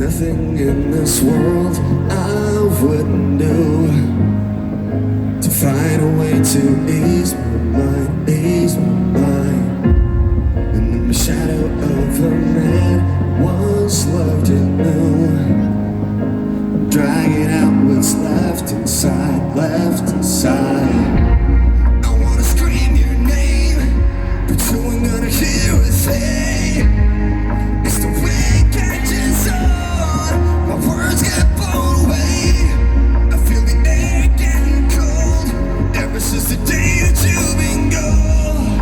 nothing in this world I wouldn't do to find a way to ease my mind, ease my mind. And in the shadow of a man once loved and knew, dragging out what's left inside, left inside. I wanna scream your name, but you ain't gonna hear a thing. It's the way it catches on, my words get blown away. I feel the air getting cold ever since the day that you've been gone.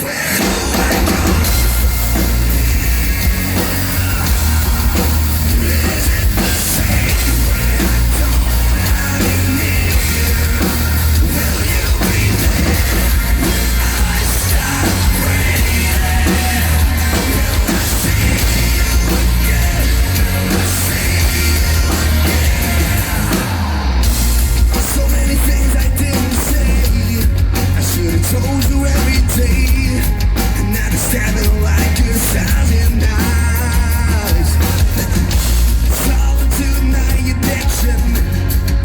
Where do I go? Is it the same when I don't have you near? Will you be there when I stop breathing? Will I see you again? Will I see you again? So many things I didn't say, I should've told you every day. And now they're stabbing like a thousand knives. Solitude, my addiction,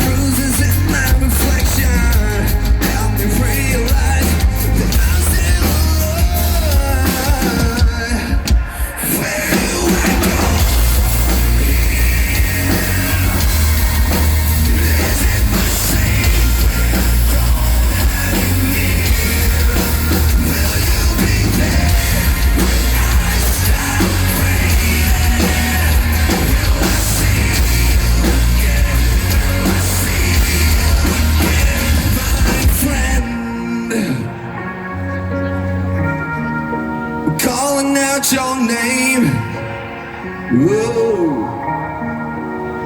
bruises in my reflection. Help me realize that I'm still alive. Where do I go? Is it the same when I don't have you near? Will you be there when I stop breathing? Will I see you again? Will I see you again, my friend? Calling out your name, whoa,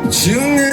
but you're not